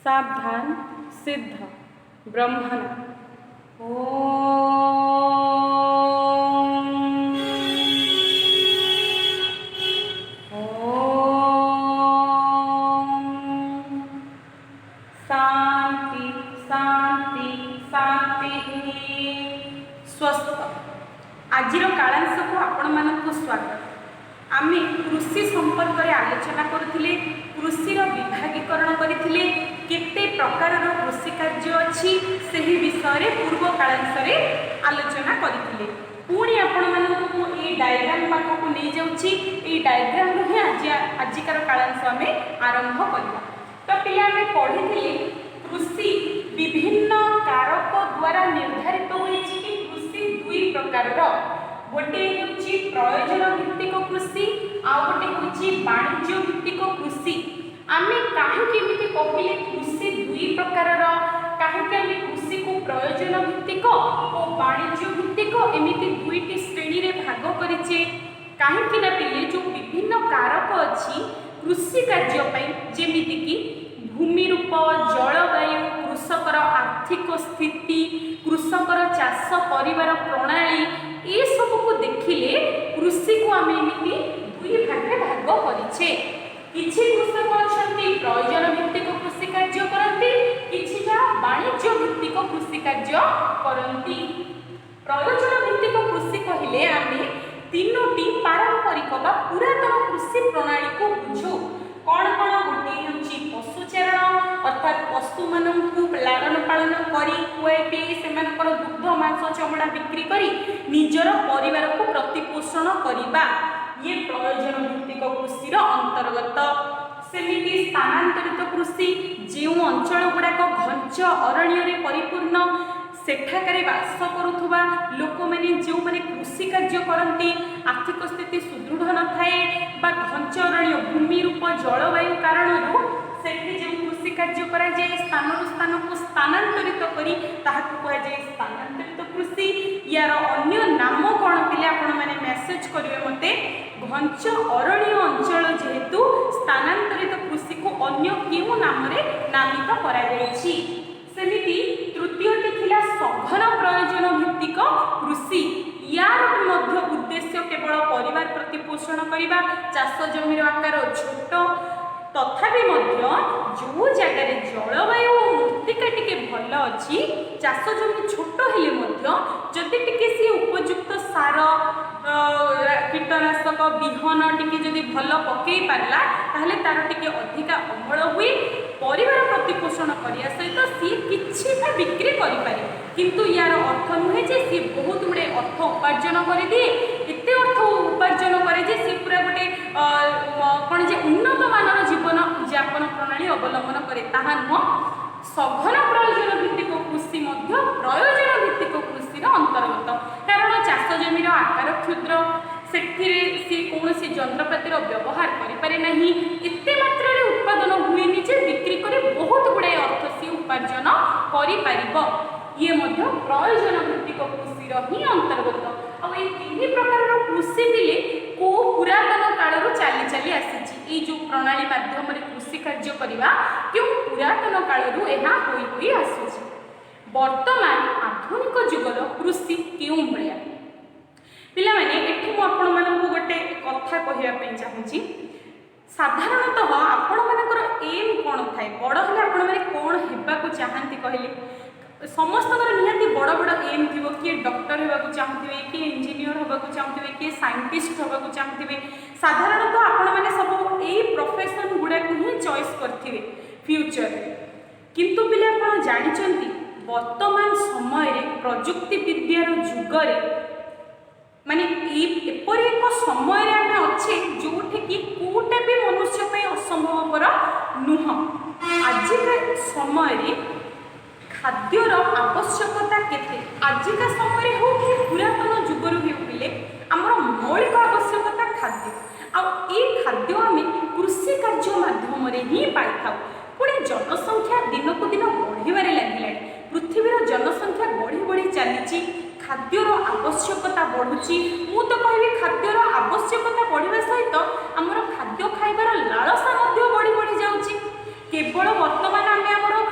सावधान सिद्ध ब्रह्मण। शांति शांति शांति स्वस्थ। आज कालांश को आपण मानक स्वागत। आमे कृषि संपर्क में आलोचना करुथिले, कृषि विभागीकरण करथिले, केते प्रकार कृषि कार्य अच्छी से विषय पूर्व कालांश में आलोचना करथिले। पुणी आपण मानक ये डायग्राम पाखक नहीं जाउछि। ये डायग्राम ही आजिकार कालांश आमे आरंभ करबा। तो पिला में पढ़ी कृषि विभिन्न कारक द्वारा निर्धारित होइछि कि कृषि दुई प्रकार। गोटे होछि प्रयोजन भित्तिक कृषि, आ गोटे होछि वाणिज्य भित्तिक कृषि। आमे काहेकि एमिति कहिले कृषि दुई प्रकार, काहेकि आमे कृषि को प्रयोजन भित्तिक और वाणिज्य भित्तिक एमिति दुईटी श्रेणी रे भाग करिचे। काहेकि ना पिले जो विभिन्न कारक अछि कृषि कार्य पई, जेमिति कि भूमि रूप, जलवायु, कृषकर आर्थिक स्थिति, कृषकर चाष करिवार प्रणाली, ये सब को देखिले कृषि को आम एमती दुई भागे भाग करिछे। किछि कृषक अछंती प्रयोजन भित्तिक कृषि कार्य करती, किछिटा वाणिज्य भित्तिक कृषि कार्य करती। प्रयोजन भित्तिक कृषि कहिले आमे तीनोटी पारंपरिक बा पुरातन कृषि प्रणाली को बुझू। कौन कौन? गोटे होछि पशुचारण, अर्थात पशु मानकु लालन पालन करी खुआई पिई सेमानकर दुग्ध मांस चमड़ा बिक्री करी निजर परिवार को प्रतिपोषण करिबा, ये प्रयोजन भित्तिक कृषि अंतर्गत। सेमिति स्थानांतरित कृषि, जो अंचल गुड़ाक घंच अरण्य परिपूर्ण, सेठाकारे वास करुथुबा लोक मैंने जो मैंने कृषि कार्य करती, आर्थिक स्थिति सुदृढ़ न थाए बा घंच अरण्य भूमि रूप जलवायु कारण सेठी जो कृषि कार्य करा जाए स्थान स्थान को स्थानांतरित करी ताहाकु कहा जाए स्थानांतरित कृषि। यार अन्य नाम कौन पिले आपण माने मेसेज करिवे मते। घंच अरण्य अंचल जेहेतु स्थानांतरित कृषि को अन्य केउ नाम रे नामित करा जायछि। सेमिति तृतीयटी थिला सघन प्रयोजन भित्तिक कृषि। यार मध्य उद्देश्य केवल परिवार प्रतिपोषण करिबा, चाष जमीर आकार छोट तथापि मध्य जो जगार जलवायु और मृत्तिका टिके भल अच्छी, चाष जमी छोट हेले मध्य जदि टिके सी उपयुक्त सार कीटनाशक विहन टिके जदि भल पकई पारला ताहले तार टिके अधिका अमल हुए, परिवार प्रतिपोषण करिया सहित सी किछि भी बिक्री करि पारे। किंतु यार अर्थ नुहे जे सी बहुत गुड़े अर्थ उपार्जन कर दिए, एते अर्थ उपार्जन करे जे सी पूरा गोटे कौन जे उन्नत मानर जीवन यापन प्रणाली अवलंबन करे, ताहा नुह। सघन प्रयोजन भित्तिक कृषि मध्य प्रयोजन भित्तिक कृषि अंतर्गत, कारण चाष जमीर आकार क्षुद्र, सेठिरे सी कौनसी यंत्रपातिर व्यवहार करिपारे नाही, एते मात्रा रे उत्पादन हुएनि जे बिक्री करे बहुत गुड़ाए अर्थ सी उपार्जन करि पारिबो। ये मध्य प्रयोजन भित्तिक कृषि ही अंतर्गत। अब ये तीन प्रकार कृषि पिले को पुरातन कालरू चली चली आसीची। ये जो प्रणाली माध्यम रे कृषि कार्य करिबा क्यों पुरातन कालरू एहा होई होई आसुची। वर्तमान आधुनिक जुगर कृषि क्यों भलिया पिला माने एठी मु आपण मानकु गोटे कथा कहिया पे चाहूची। साधारणतः आपण मानकर एम कोन थाए, बड़ हले आपण माने कोन हेबा को चाहंती कहले समस्त निहाती बड़ बड़ एम थी। किए डॉक्टर होगा चाहूे, किए इंजीनियर होगा चाहूे, किए साइंटिस्ट होगा चाहूे। साधारणतः आपण मैंने सब यही प्रोफेशन गुड़ाक ही चॉइस करथिबे फ्यूचर। किंतु पिले आपण जानिचंती वर्तमान समय रे प्रजुक्ति विद्यार जुगरे माने एपरि एक समय रे आमे अच्छे जोठे कि कोटे भी मनुष्य पे असंभवपर नुह। आजिका समय रे खाद्यर आवश्यकता केते, आजिका समय हो कि पुरातन जुगर हो आमर मौलिक आवश्यकता खाद्य। आ खाद्य आम कृषि कार्य माध्यम ही पाई था। पुणे जनसंख्या दिन को दिन बढ़िबारे लगिला, पृथ्वीर जनसंख्या बढ़ी बढ़ी चली, खाद्यर आवश्यकता बढ़ुची। मु तो कहबी खाद्यर आवश्यकता बढ़िबा सहित आमर खाद्य खाइबार लालसा बढ़ी बढ़ी जाउची। केवल वर्तमान आम आमर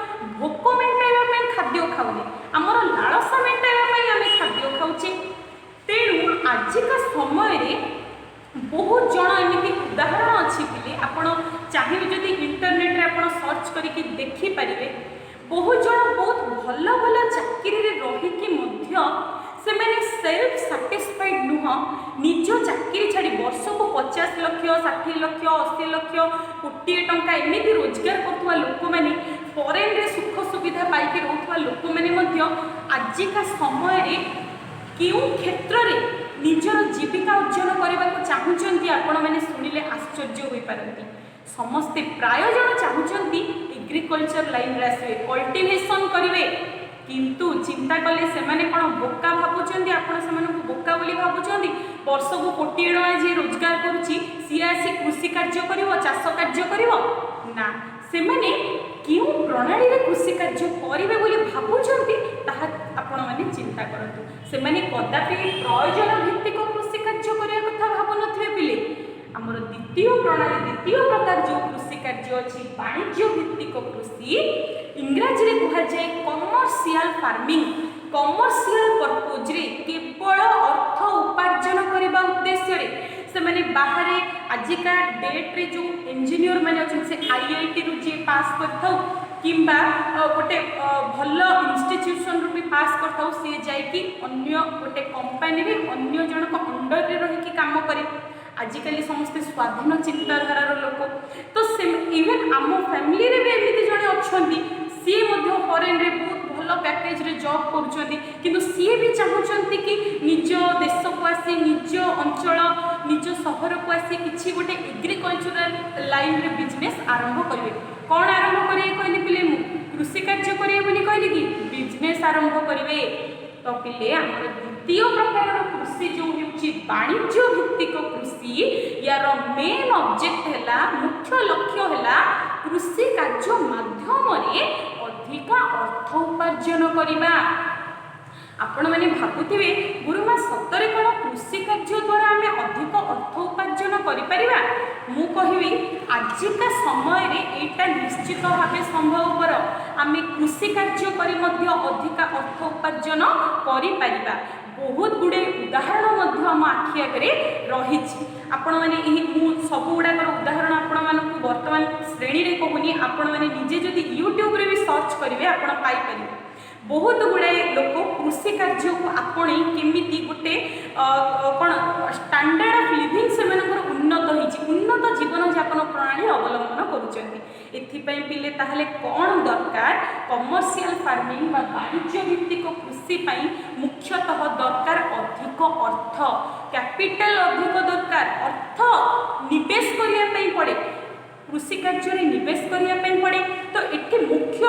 ଦେଖିପାରିବେ ବହୁତ ଜଣ ବହୁତ ଭଲ ଭଲ ଚାକିରିରେ ରହିକି ମଧ୍ୟ ସେମାନେ ସେଲ୍ଫ ସାଟିସ୍ଫାଇଡ୍ ନୁହଁ, ନିଜ ଚାକିରି ଛାଡ଼ି ବର୍ଷକୁ 50 ଲକ୍ଷ 60 ଲକ୍ଷ 80 ଲକ୍ଷ କୋଟିଏ ଟଙ୍କା ଏମିତି ରୋଜଗାର କରୁଥିବା ଲୋକମାନେ, ଫରେନ୍ରେ ସୁଖ ସୁବିଧା ପାଇକି ରହୁଥିବା ଲୋକମାନେ ମଧ୍ୟ ଆଜିକା ସମୟରେ କେଉଁ କ୍ଷେତ୍ରରେ ନିଜର ଜୀବିକା ଅର୍ଜନ କରିବାକୁ ଚାହୁଁଛନ୍ତି ଆପଣମାନେ ଶୁଣିଲେ ଆଶ୍ଚର୍ଯ୍ୟ ହୋଇପାରନ୍ତି। ସମସ୍ତେ ପ୍ରାୟ ଜଣ ଚାହୁଁଛନ୍ତି ଏଗ୍ରିକଲଚର ଲାଇନ୍ରେ ଆସିବେ, କଲ୍ଟିଭେସନ୍ କରିବେ, କିନ୍ତୁ ଚିନ୍ତା କଲେ ସେମାନେ କ'ଣ ବୋକା ଭାବୁଛନ୍ତି? ଆପଣ ସେମାନଙ୍କୁ ବୋକା ବୋଲି ଭାବୁଛନ୍ତି? ବର୍ଷକୁ କୋଟିଏ ଟଙ୍କା ଯିଏ ରୋଜଗାର କରୁଛି ସିଏ ଆସି କୃଷି କାର୍ଯ୍ୟ କରିବ, ଚାଷ କାର୍ଯ୍ୟ କରିବ? ନା, ସେମାନେ କେଉଁ ପ୍ରଣାଳୀରେ କୃଷି କାର୍ଯ୍ୟ କରିବେ ବୋଲି ଭାବୁଛନ୍ତି ତାହା ଆପଣମାନେ ଚିନ୍ତା କରନ୍ତୁ। ସେମାନେ କଦାପି ପ୍ରୟୋଜନ ଭିତ୍ତିକ କୃଷି କାର୍ଯ୍ୟ କରିବା କଥା ଭାବୁନଥିବେ ପିଲେ। ଆମର ଦ୍ୱିତୀୟ ପ୍ରଣାଳୀ, ଦ୍ୱିତୀୟ ପ୍ରକାର ଯେଉଁ କୃଷି କାର୍ଯ୍ୟ ଅଛି ବାଣିଜ୍ୟ ଭିତ୍ତିକ କୃଷି, ଇଂରାଜୀରେ କୁହାଯାଏ କମର୍ସିଆଲ ଫାର୍ମିଂ। କମର୍ସିଆଲ ପର୍ପୋଜରେ କେବଳ ଅର୍ଥ ଉପାର୍ଜନ କରିବା ଉଦ୍ଦେଶ୍ୟରେ ସେମାନେ ବାହାରେ ଆଜିକା ଡେଟ୍ରେ ଯେଉଁ ଇଞ୍ଜିନିୟର ମାନେ ଅଛନ୍ତି ସେ IITରୁ ଯିଏ ପାସ୍ କରିଥାଉ କିମ୍ବା ଗୋଟେ ଭଲ ଇନଷ୍ଟିଚ୍ୟୁସନରୁ ବି ପାସ୍ କରିଥାଉ, ସିଏ ଯାଇକି ଅନ୍ୟ ଗୋଟେ କମ୍ପାନୀରେ ଅନ୍ୟ ଜଣଙ୍କ ଅଣ୍ଡରରେ ରହିକି କାମ କରେ। ଆଜିକାଲି ସମସ୍ତେ ସ୍ୱାଧୀନ ଚିନ୍ତାଧାରାର ଲୋକ, ତ ସେ ଇଭେନ୍ ଆମ ଫ୍ୟାମିଲିରେ ବି ଏମିତି ଜଣେ ଅଛନ୍ତି, ସିଏ ମଧ୍ୟ ଫରେନ୍ରେ ବହୁତ ଭଲ ପ୍ୟାକେଜରେ ଜବ୍ କରୁଛନ୍ତି, କିନ୍ତୁ ସିଏ ବି ଚାହୁଁଛନ୍ତି କି ନିଜ ଦେଶକୁ ଆସି ନିଜ ଅଞ୍ଚଳ ନିଜ ସହରକୁ ଆସି କିଛି ଗୋଟେ ଏଗ୍ରିକଲଚରାଲ ଲାଇନ୍ରେ ବିଜନେସ୍ ଆରମ୍ଭ କରିବେ। କ'ଣ ଆରମ୍ଭ କରିବେ କହିଲି ପିଲେ? ମୁଁ କୃଷି କାର୍ଯ୍ୟ କରିବେ ବୋଲି କହିଲି କି ବିଜନେସ୍ ଆରମ୍ଭ କରିବେ। ତ ପିଲେ ଆମର ଦ୍ୱିତୀୟ ପ୍ରକାରର କୃଷି ଯେଉଁ ହେଉଛି ବାଣିଜ୍ୟ ଭିତ୍ତିକ କୃଷି, ୟାର ମେନ୍ ଅବଜେକ୍ଟ ହେଲା, ମୁଖ୍ୟ ଲକ୍ଷ୍ୟ ହେଲା କୃଷି କାର୍ଯ୍ୟ ମାଧ୍ୟମରେ ଅଧିକ ଅର୍ଥ ଉପାର୍ଜନ କରିବା। ଆପଣମାନେ ଭାବୁଥିବେ ଗୁରୁମା ସତରେ କ'ଣ କୃଷି କାର୍ଯ୍ୟ ଦ୍ୱାରା ଆମେ ଅଧିକ ଅର୍ଥ ଉପାର୍ଜନ କରିପାରିବା? ମୁଁ କହିବି ଆଜିକା ସମୟରେ ଏଇଟା ନିଶ୍ଚିତ ଭାବେ ସମ୍ଭବପର। ଆମେ କୃଷି କାର୍ଯ୍ୟ କରି ମଧ୍ୟ ଅଧିକ ଅର୍ଥ ଉପାର୍ଜନ କରିପାରିବା। ବହୁତ ଗୁଡ଼ିଏ ଉଦାହରଣ ମଧ୍ୟ ଆମ ଆଖି ଆଗରେ ରହିଛି। ଆପଣମାନେ ଏହି ମୁଁ ସବୁ ଗୁଡ଼ାକର ଉଦାହରଣ ଆପଣମାନଙ୍କୁ ବର୍ତ୍ତମାନ ଶ୍ରେଣୀରେ କହୁନି, ଆପଣମାନେ ନିଜେ ଯଦି ୟୁଟ୍ୟୁବରେ ବି ସର୍ଚ୍ଚ କରିବେ ଆପଣ ପାଇପାରିବେ। ବହୁତ ଗୁଡ଼ାଏ ଲୋକ କୃଷି କାର୍ଯ୍ୟକୁ ଆପଣେଇ କେମିତି ଗୋଟେ କ'ଣ ଷ୍ଟାଣ୍ଡାର୍ଡ ଅଫ୍ ଲିଭିଂ ସେମାନଙ୍କର ଉନ୍ନତ ହେଇଛି, ଉନ୍ନତ ଜୀବନଯାପନ ପ୍ରଣାଳୀ ଅବଲମ୍ବନ କରୁଛନ୍ତି। ଏଥିପାଇଁ ପିଲେ ତାହେଲେ କ'ଣ ଦରକାର? କମର୍ସିଆଲ ଫାର୍ମିଂ ବା ବାଣିଜ୍ୟ ଭିତ୍ତିକ କୃଷି ପାଇଁ ମୁଖ୍ୟତଃ ଦରକାର ଅଧିକ ଅର୍ଥ, କ୍ୟାପିଟାଲ ଅଧିକ ଦରକାର, ଅର୍ଥ ନିବେଶ କରିବା ପାଇଁ ପଡ଼େ, କୃଷି କାର୍ଯ୍ୟରେ ନିବେଶ କରିବା ପାଇଁ ପଡ଼େ। ତ ଏଠି ମୁଖ୍ୟ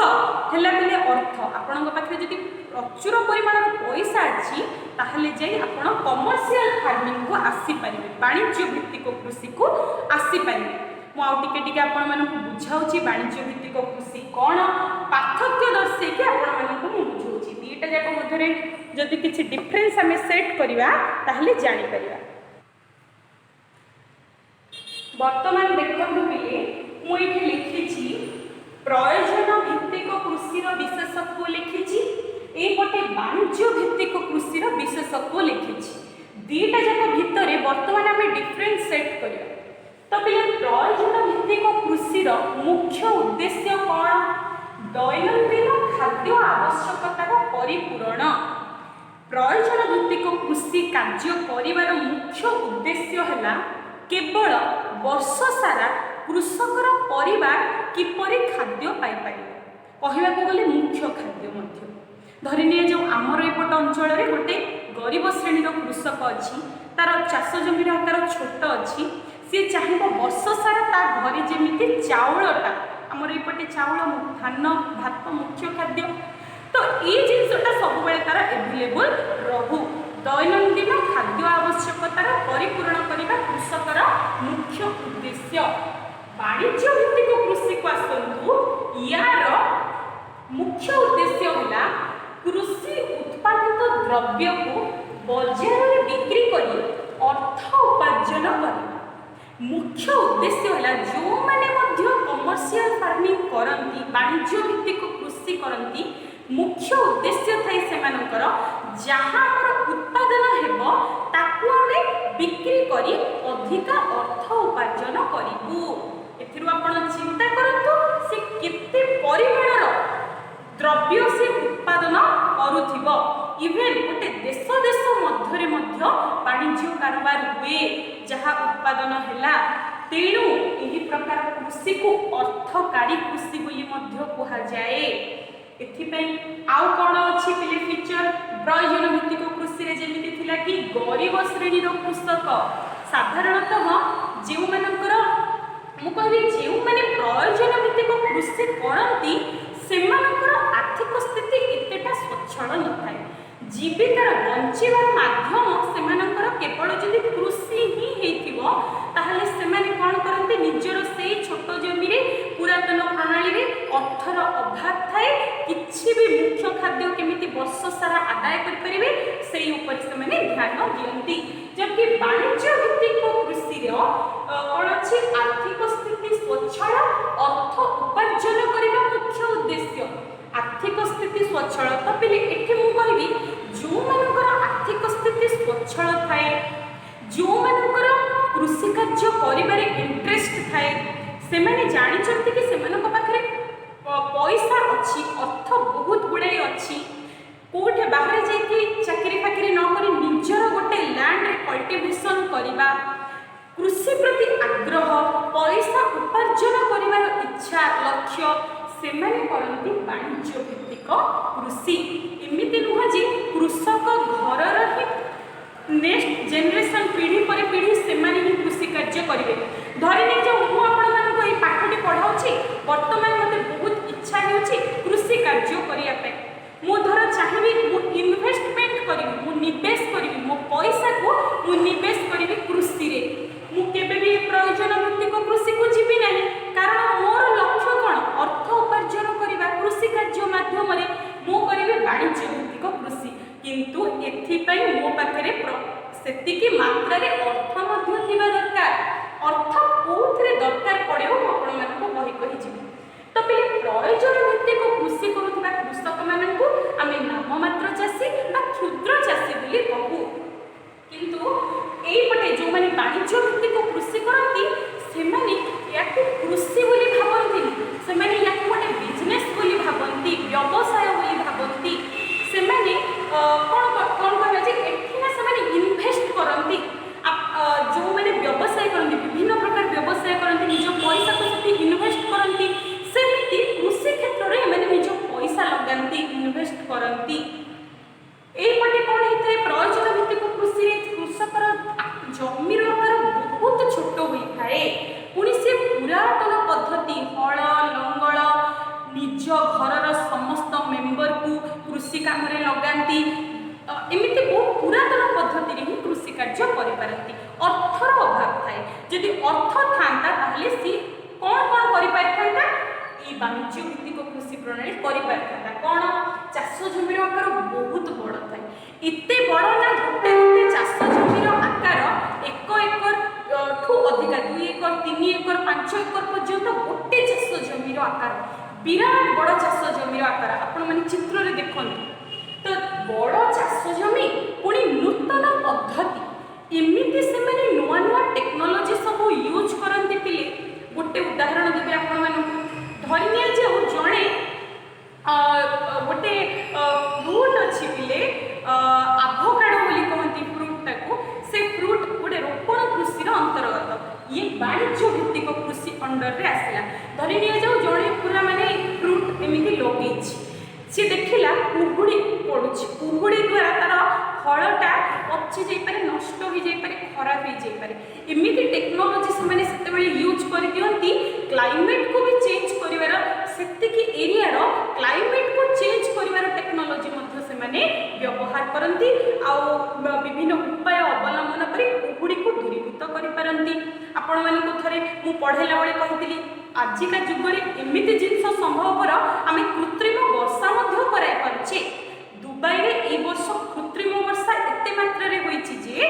ହେଲା ପିଲେ ଅର୍ଥ। ଆପଣଙ୍କ ପାଖରେ ଯଦି ପ୍ରଚୁର ପରିମାଣର ପଇସା ଅଛି ତାହେଲେ ଯାଇ ଆପଣ କମର୍ସିଆଲ ଫାର୍ମିଂକୁ ଆସିପାରିବେ, ବାଣିଜ୍ୟ ଭିତ୍ତିକ କୃଷିକୁ ଆସିପାରିବେ। ମୁଁ ଆଉ ଟିକେ ଟିକେ ଆପଣମାନଙ୍କୁ ବୁଝାଉଛି ବାଣିଜ୍ୟ ଭିତ୍ତିକ କୃଷି କ'ଣ, ପାର୍ଥକ୍ୟ ଦର୍ଶେଇକି ଆପଣମାନଙ୍କୁ ମୁଁ ବୁଝାଉଛି। ଦୁଇଟା ଯାକ ମଧ୍ୟରେ ଯଦି କିଛି ଡିଫରେନ୍ସ ଆମେ ସେଟ୍ କରିବା ତାହେଲେ ଜାଣିପାରିବା। ବର୍ତ୍ତମାନ ଦେଖନ୍ତୁ ପିଲେ, ମୁଁ ଏଠି ଲେଖିଛି ପ୍ରୟୋଜନ ଭିତ୍ତିକ କୃଷିର ବିଶେଷତ୍ୱ ଲେଖିଛି, ଏଇପଟେ ବାଣିଜ୍ୟ ଭିତ୍ତିକ କୃଷିର ବିଶେଷତ୍ୱ ଲେଖିଛି। ଦୁଇଟା ଯାକ ଭିତରେ ବର୍ତ୍ତମାନ ଆମେ ଡିଫରେନ୍ସ ସେଟ୍ କରିବା। ତ ପିଲେ ପ୍ରୟୋଜନ ଭିତ୍ତିକ କୃଷିର ମୁଖ୍ୟ ଉଦ୍ଦେଶ୍ୟ କ'ଣ? ଦୈନନ୍ଦିନ ଖାଦ୍ୟ ଆବଶ୍ୟକତାର ପରିପୂରଣ। ପ୍ରୟୋଜନ ଭିତ୍ତିକ କୃଷି କାର୍ଯ୍ୟ କରିବାର ମୁଖ୍ୟ ଉଦ୍ଦେଶ୍ୟ ହେଲା କେବଳ ବର୍ଷ ସାରା କୃଷକର ପରିବାର କିପରି ଖାଦ୍ୟ ପାଇପାରିବ। କହିବାକୁ ଗଲେ ମୁଖ୍ୟ ଖାଦ୍ୟ ମଧ୍ୟ। ଧରିନିଏ ଯେଉଁ ଆମର ଏପଟ ଅଞ୍ଚଳରେ ଗୋଟେ ଗରିବ ଶ୍ରେଣୀର କୃଷକ ଅଛି, ତାର ଚାଷ ଜମିର ଆକାର ଛୋଟ ଅଛି, ସିଏ ଚାହିଁବ ବର୍ଷ ସାରା ତା ଘରେ ଯେମିତି ଚାଉଳଟା, ଆମର ଏପଟେ ଚାଉଳ ଧାନ ଭାତ ମୁଖ୍ୟ ଖାଦ୍ୟ, ତ ଏଇ ଜିନିଷଟା ସବୁବେଳେ ତାର ଏଭେଲେବୁଲ ରହୁ। ଦୈନନ୍ଦିନ ଖାଦ୍ୟ ଆବଶ୍ୟକତାର ପରିପୂରଣ କରିବା କୃଷକର ମୁଖ୍ୟ ଉଦ୍ଦେଶ୍ୟ। ବାଣିଜ୍ୟ ଭିତ୍ତିକ କୃଷିକୁ ଆସନ୍ତୁ, ୟାର ମୁଖ୍ୟ ଉଦ୍ଦେଶ୍ୟ ହେଲା କୃଷି ଉତ୍ପାଦିତ ଦ୍ରବ୍ୟକୁ ବଜାରରେ ବିକ୍ରି କରି ଅର୍ଥ ଉପାର୍ଜନ କରିବା। ମୁଖ୍ୟ ଉଦ୍ଦେଶ୍ୟ ହେଲା ଯେଉଁମାନେ ମଧ୍ୟ କମର୍ସିଆଲ ଫାର୍ମିଂ କରନ୍ତି, ବାଣିଜ୍ୟ ଭିତ୍ତିକ କୃଷି କରନ୍ତି, ମୁଖ୍ୟ ଉଦ୍ଦେଶ୍ୟ ଥାଏ ସେମାନଙ୍କର ଯାହା ଆମର ଉତ୍ପାଦନ ହେବ ତାକୁ ଆମେ ବିକ୍ରି କରି ଅଧିକ ଅର୍ଥ ଉପାର୍ଜନ କରିବୁ। ଏଥିରୁ ଆପଣ ଚିନ୍ତା କରନ୍ତୁ ସେ କେତେ ପରିମାଣ देश मध्य वाणिज्य कारोबार हुए जहाँ उत्पादन है। तेणु यही प्रकार कृषि को अर्थकारी कृषि बोली कह जाए। एथिपाई आउ कौन अच्छी पिले फीचर प्रयोजन भित्तिक कृषि रे जेमिति थिला कि गरीब श्रेणीर कृषक साधारणतः जो मानकर मु कहबी जो माने प्रयोजन भित्तिक कृषि करती सेमानकर आर्थिक स्थिति एतेटा स्वच्छल न थाए। जीविकार बंचिबार माध्यम सेमानकर केवल जदि कृषि ही हेतिबो ताहले सेमाने कोन करते निजर से छोट जमी रे पुरातन प्रणाली रे अर्थर अभाव थाए किछि भी मुख्य खाद्य केमिति वर्ष सारा आदाय कर परिबे सेही ऊपर सेमाने ध्यान दियंती। जबकि वाणिज्य भित्तिक कृषि रो कोन अछि आर्थिक स्थिति स्वच्छल अर्थ उपार्जन करबा मुख्य उद्देश्य आर्थिक स्थिति स्वच्छल। तो पिले एठी मु कहबी जो मानकर आर्थिक स्थिति स्वच्छल थाए जो मानकर कृषि कार्य करिबारे इंटरेस्ट थाए सेमाने जानि चंती कि सेमानक पाखरे पैसा अछि अर्थ बहुत गुड़ाई अछि कोठे बाहर जाइकि चाकरी फाकरी न करी निजर गोटे लैंड रे कल्टिवेशन करिबा कृषि प्रति आग्रह पैसा उपार्जन करिबार इच्छा लक्ष्य सेमाने करती वाणिज्य भित्तिक कृषि। एमिति नुह जे कृषक घर ही नेक्स्ट जेनरेशन पीढ़ी पर पीढ़ी सेमाने ही कृषि कार्य करेंगे। धरी नहीं जो मु आपन ये पाठटी पढ़ाऊँगी वर्तमान मते बहुत इच्छा होची कृषि कार्य करिया पे मु धर चाहिए मु इन्वेस्टमेंट करी मु निवेश करी मो पैसा को मु निवेश करी कृषि रे मु केबे भी प्रयोजन भित्तिक कृषि को जीवी नहीं कारण मोर लक्ष्य कौन अर्थ उपार्जन करबा कृषि कार्य माध्यम रे मु करिवे वाणिज्य भित्तिक कृषि किंतु एथिपाई मो पाखरे सेतिकी मात्रा रे अर्थ मध्य थिबा दरकार अर्थ कोथरे दरकार पड़ियो आपण मानको कहि जिवि। तो पे प्रयोजन भित्तिक कृषि करुवा कृषक मानकु आमे नाम मात्र चाषी बा क्षुद्र चाषी बोली कहू किंतु एपटे जो माने वाणिज्य भित्तिक कृषि करती सेमाने याकु कृषि बोली भाबंती सेमाने याकु गोटे बिजनेस बोली भाबंती व्यवसाय बोली भाबंती सेमाने कोन कहला जे एठिना सेमाने इन्वेस्ट करंती जो माने व्यवसाय करंती विभिन्न प्रकार व्यवसाय करंती निज पैसा को सेठी इन्वेस्ट करंती सेमिति कृषि क्षेत्र रे माने निज पैसा लगांती इन्वेस्ट करंती। एपटे कौन होता है प्रयोजन भित्तिक कृषि कृषकर जमीर आकार बहुत छोट होता है पुणी से पुरातन पद्धति हल लंगल निज घर समस्त मेंबर को कृषि काम लगाती एमती बहुत पुरातन पद्धति ही कृषि कार्य करपारती अर्थर अभाव थाए जदि अर्थ था सी कौन कौन कर वाणिज्य भित्तिक कृषि प्रणाली कर कौन चाष जमीर आकार बहुत बड़ थाए एते बड़ ना गोटे गोटे चाष जमीर आकार 1 एकर ठू अधिका 2 एकर 3 एकर 5 एकर पर्यंत गोटे चाष जमीर आकार विराट बड़ चाष जमीर आकार आपण माने चित्र रे देखंतु तो बड़ चाष जमी पुणी नूतन पद्धति एमिति से माने नुआ नुआ टेक्नोलॉजी सब यूज करंती पिले गोटे उदाहरण देबे आपण मानकु धरिनिया जे जणे गोटे फ्रूट अच्छी पिले आभोकाडो बोली कहती फ्रूटा को से फ्रूट गोटे रोपण कृषि अंतर्गत ये वाणिज्य भित्तिक कृषि अंडर रे आसला धरिनिया जो जणे पूरा माने फ्रूट एमिति लगेछि सी देखिला कुहुड़ी पड़ुछि कुहुड़ी द्वारा तार फलटा पची जाई पारे नष्ट हो जाई पारे खराब हो जाई पारे एमिति टेक्नोलॉजी से माने सेते बेले यूज कर दियंती क्लाइमेट को भी चेंज करिवार सेतिकी एरिया रो क्लाइमेट को चेंज करिवार टेक्नोलॉजी मध्ये से माने व्यवहार करंती आ विभिन्न उपाय अवलंबन करी कुहुड़ी को दूरीभूत करि पारंती। आपण माने को थरे मु पढेला बेले कहितली आजिका जुग रे एमिति जिंस संभव कर आमे कृत्रिम वर्षा मध्ये कराई पारछे दुबई रे ए वर्ष कृत्रिम वर्षा एते मात्रा रे होईछि जे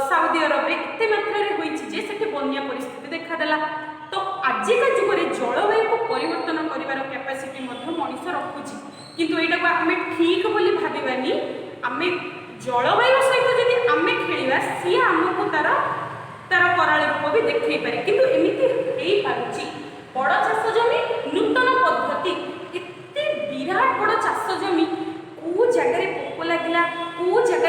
सऊदी अरब रे एते मात्रा रे होईछि जे सेठी बन्या परिस्थिति देखा देला। तो आजिका जुग रे जलवायु को परिवर्तन करिवार कैपेसिटी मध्ये मनुष्य रखुछि किंतु एटा को आमे ठीक बोली भाबिबानी आमे जलवायु सहित जदि आमे खेलिबा सी हमको तार कराल रूप भी देखई पारे किंतु एमिति हेई पारुछि बड़ चाष जमी नूतन पद्धति एते विराट बड़ चाष जमी को जगह रे पोक लागिला को जगह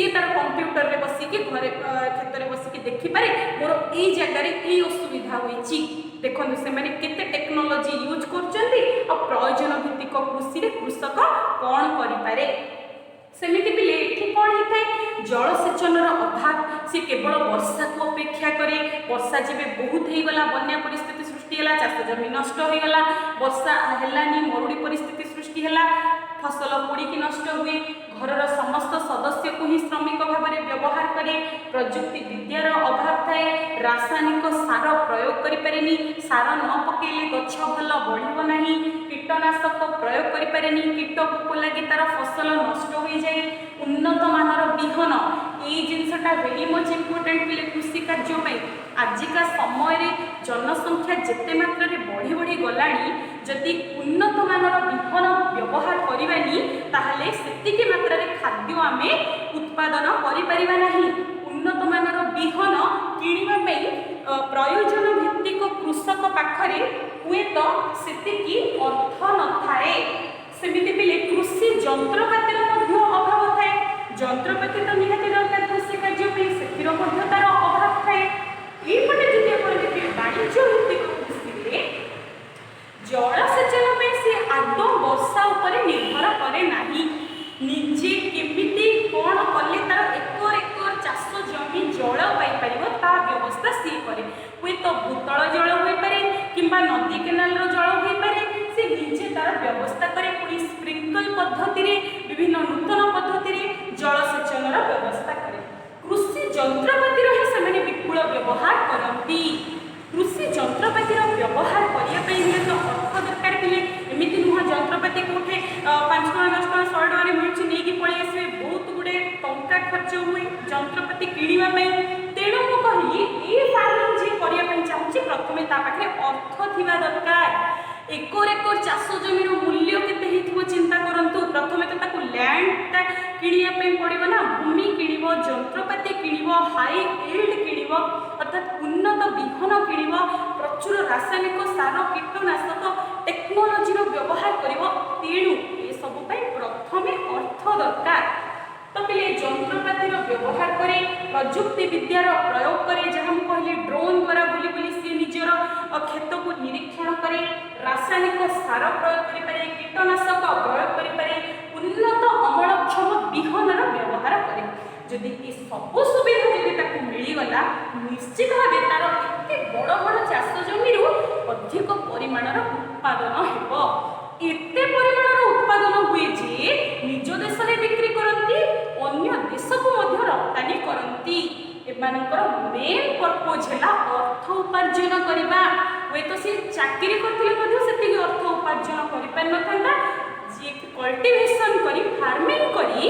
सी तार कंप्यूटर रे बसिकी घरे खेत रे बसिकी देखि पारे मोर एई जगह रे एई असुविधा होईची। देखो से माने केते टेक्नोलॉजी यूज करचंती आ प्रयोजन भित्तिक कृषि रे कृषक कोन करि पारे। सेमिति पिले एठी कोन हेते जलसेचन अभाव से केवल वर्षा को अपेक्षा करे वर्षा जेबे बहुत हो गला बन्या परिस्थिति सृष्टि होला चाष जमी नष्ट हो गला वर्षा हेलानी मरुड़ी परिस्थिति सृष्टि होला फसल पोड़िकी नष्ट हुए घर समस्त सदस्य को ही श्रमिक भाव में व्यवहार करे प्रजुक्ति विद्यार अभाव थाए रासायनिक सार प्रयोग करें सार न पकेले गछ भल बढ़ ना कीटनाशक प्रयोग करें कीट पोक लगी तार फसल नष्ट हो जाए उन्नत मानर विहन ये जिनसटा वेरी मच इम्पोर्टेंट पिले कृषि कार्य आजिका समय रे जनसंख्या जेते मात्रा रे बढ़ी बढ़ी गलानी जदि उन्नत मानर विहन व्यवहार करवानी ताहले सेतिकी मात्रा रे खाद्य आमे उत्पादन करि परिबा नाही। उन्नत मानर विहन किनिबा पई प्रयोजन भित्तिक कृषक पाखरे हुए तो सेतिकी अर्थ न थाए। सेमिति पिले कृषि जंत्रपातिर मध्य अभाव थाए जंत्रपाति तो निहाती दरकार कृषि कार्य पे सेतिर मध्य तार अभाव थाए। एपटे जदि आपण देखिबे वाणिज्य भित्तिक कृषि रे जलसेचन में से आदौ वर्षा उपरे निर्भर करे नाही निजे केमिति कोन कले तार एकर एकर चाष जमी जल पाई परिबो ता व्यवस्था सी करे हुए तो भूतल जल होई पारे किंबा नदी केनाल रो जल होई पारे से निजे तार व्यवस्था करे पुनी स्प्रिंकल पद्धति रे विभिन्न नूतन पद्धति रे जलसेचन रो व्यवस्था करे। कृषि जंत्रपाति रो से माने विपुल व्यवहार करंती कृषि जंत्रपाति व्यवहार करने तो अर्थ दरकार पिले एमती नुह जंत्रपाति कोठे 5 टका 10 टका 100 टका मिलूँ नहीं पलि आसवे बहुत गुड़े टंका खर्च हुए जंत्रपाति किणवाई तेणु मु कहली ये फार्मिंग जी करने चाहूँगी प्रथम पाखे अर्थ थिबा दरकार एकर एकर चाष जमीर मूल्य केते हेथिबो चिंता करंतु प्रथमे तो ताकू लैंड किनिया पे पड़िबो ना भूमि किनिबो जंत्रपाति किनिबो हाई यील्ड किनिबो अर्थात उन्नत विहन किनिबो प्रचुर रासायनिक सार कीटनाशक टेक्नोलॉजी रो व्यवहार करिवो तेणु ए सब पई प्रथमे अर्थ दरकार। तो पिले जंत्रपाति व्यवहार करे प्रजुक्ति विद्यार प्रयोग करे जहाँ कहली ड्रोन द्वारा बुली बुली सी निजर खेत को निरीक्षण करे रासायनिक सार प्रयोग करे कीटनाशक प्रयोग करे उन्नत अमलक्षम विहन व्यवहार करे जदि ये सब सुविधा जदि ताकू मिलगला निश्चित भाव तार एते बड़ बड़ चाष जमी अधिक परिमाणर उत्पादन हेबो एते परिमाणर उत्पादन हुए जे निज देश में बिक्री करती अन्य देश को मध्य रप्तानी करती एमानकर मेन पर्पज है अर्थ उपार्जन करबा हुए तो सी चाकरी करथिले मध्य सेतिक अर्थ उपार्जन करि पार नथांदा जे कल्टीवेशन करी फार्मिंग करी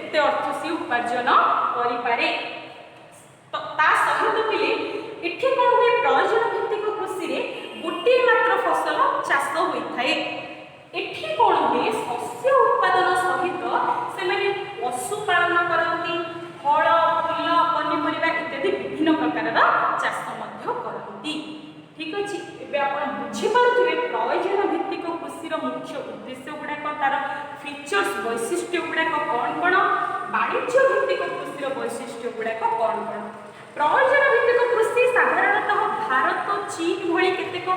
एते अर्थ सी उपार्जन करि पारे। तो ता सहित पिले एठी कोन हुए प्रयोजन भित्तिक कृषि रे गोटे मात्र फसल चाष होई थाए एठी कोन हुए शस्य उत्पादन सहित से माने पशुपालन करती फल फूल पनीपरिया इत्यादि विभिन्न प्रकार चाष मध्य करती। ठीक अच्छे एबे आपण बुझी पारुथिबे प्रयोजन भित्तिक कृषि मुख्य उद्देश्य गुड़ाक तार फीचर्स वैशिष्ट्य गुड़ाक कौन कौन वाणिज्य भित्तिक कृषि वैशिष्ट्य गुड़ाक कौन कौन। प्रयोजन भित्तिक कृषि साधारणतः भारत चीन भली केतेक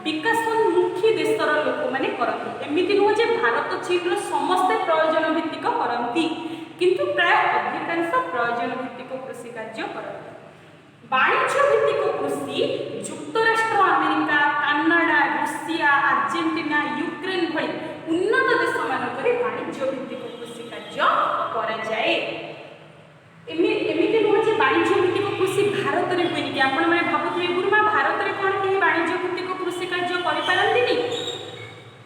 विकासोन्मुखी देशर लोक मैंने करती एमती नुह जे भारत चीन समस्ते प्रयोजन भित्तिक करती किंतु प्राय अधिकांश प्रयोजन भित्तिक कृषि कार्य करती। वाणिज्य भित्तिक कृषि युक्तराष्ट्र America Canada Russia Argentina Ukraine भली उन्नत देश मानक वाणिज्य भित्तिक कृषि कार्य करा जाए। एमती नुह जे वाणिज्य भित्तिक कृषि भारत में हुए कि आपण मैंने भावुथे गुरुमा भारत में कौन कहीं वाणिज्य भित्तिक कृषि कार्य करती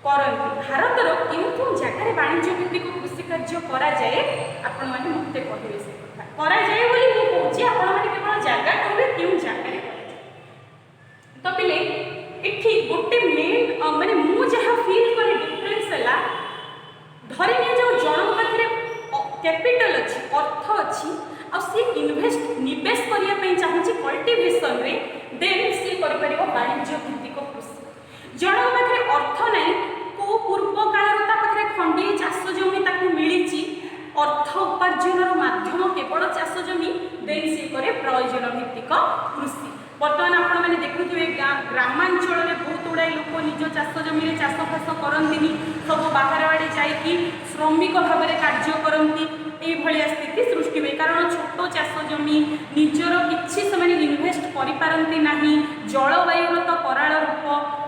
करती भारतर केउं जगह वाणिज्य भित्तिक कृषि कार्य करा जाए आपण मैंने मते कहबे से कथा करा जाए बोली मु कहूची आपण मैंने केवल जगह कहबे केउं जगह तो पिले एठी गोटे मेन माने मु जहा फील करे डिफरेंस हला धरि ने जो जन पाखरे कैपिटल अछि अर्थ अछि आ सी इन्वेस्ट निवेश करिया पई चाहूची कल्टीवेशन रे देन सी करि परिबो वाणिज्य भित्तिक कृषि जन पाखरे अर्थ नै पूर्व काल खंडे चाष जमी मिली अर्थ उपार्जन मध्यम केवल चाष जमी देन सी करे प्रयोजन भित्तिक कृषि। बर्तमान आपण मैंने देखुए ग्रामांचल में बहुत गुड़ाए लोक निज चाष जमी चाष फास करती सब बाहर आड़े जाकि श्रमिक भाव में कार्य करती ये स्थिति सृष्टि हुए कारण छोट चाष जमी निजर किसी से इनभेस्ट करपारती नहीं जलवायुर तो कराल रूप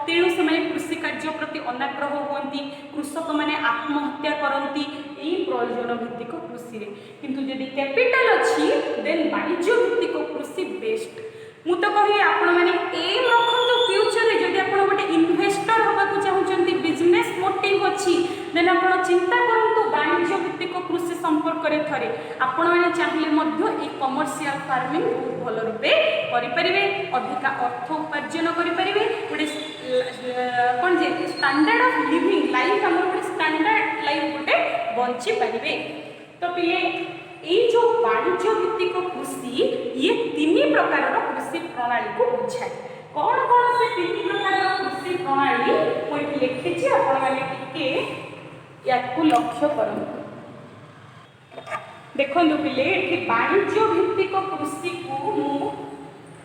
तेणु से कृषि कार्य प्रति अनाग्रह होती कृषक मैंने आत्महत्या करती यही प्रयोजन भित्तिक कृषि किंतु जदि कैपिटल अच्छी देन वाणिज्य भित्तिक कृषि बेस्ट। मु तो कहि आपण माने एम रखंतु फ्यूचर रे जदि आपण गोटे इन्वेस्टर होबा को चाहउचंती बिजनेस मोटिव अछि देन आपण चिंता करंतु वाणिज्य भित्तिक कृषि संपर्क रे थरे आपण माने चाहिए मध्य ई कमर्शियल फार्मिंग बहुत भल रूपे करि परिबे अधिका अर्थ उपार्जन करि परिबे गोटे कोन जे स्टैंडर्ड ऑफ लिविंग लाइफ हमर गोटे स्टैंडर्ड लाइफ गोटे बंची परिबे। तो पिले ये जो वाणिज्य भित्तिक कृषि ये तीन प्रकार कृषि प्रणाली को बुझाए। कौन कौन से तीन प्रकार कृषि प्रणाली मुझे लिखी आपको लक्ष्य करंतु। देखो पिले वाणिज्य भित्तिक कृषि को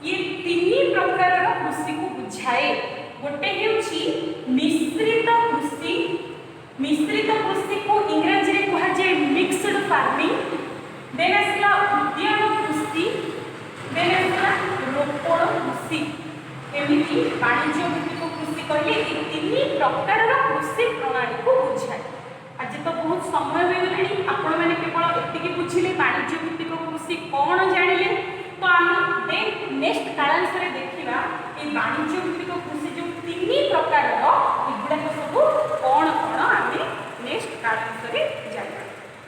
ये तीन प्रकार कृषि को बुझाए। गोटे मिश्रित कृषि मिश्रित कृषि को इंग्रजी में कहा जाए मिक्सड फार्मिंग देन आसला उद्यान कृषि देन आसला रोपण कृषि एमिति वाणिज्य भित्तिक कृषि कहले ये तीन प्रकार कृषि प्रणाली को बुझाए। आज तो बहुत समय हो गलानी आपण मैंने केवल एतिकी बुझिले वाणिज्य भित्तिक कृषि कौन जानिले तो आम देन नेक्स्ट क्लास रे देखिबा ए वाणिज्य भित्तिक कृषि जो तीन प्रकार एगुड़ा सब कौन कौन आम नेक्स्ट क्लास रे जानिबा।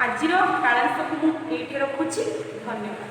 आज क्लास को मुझे रखुची। धन्यवाद।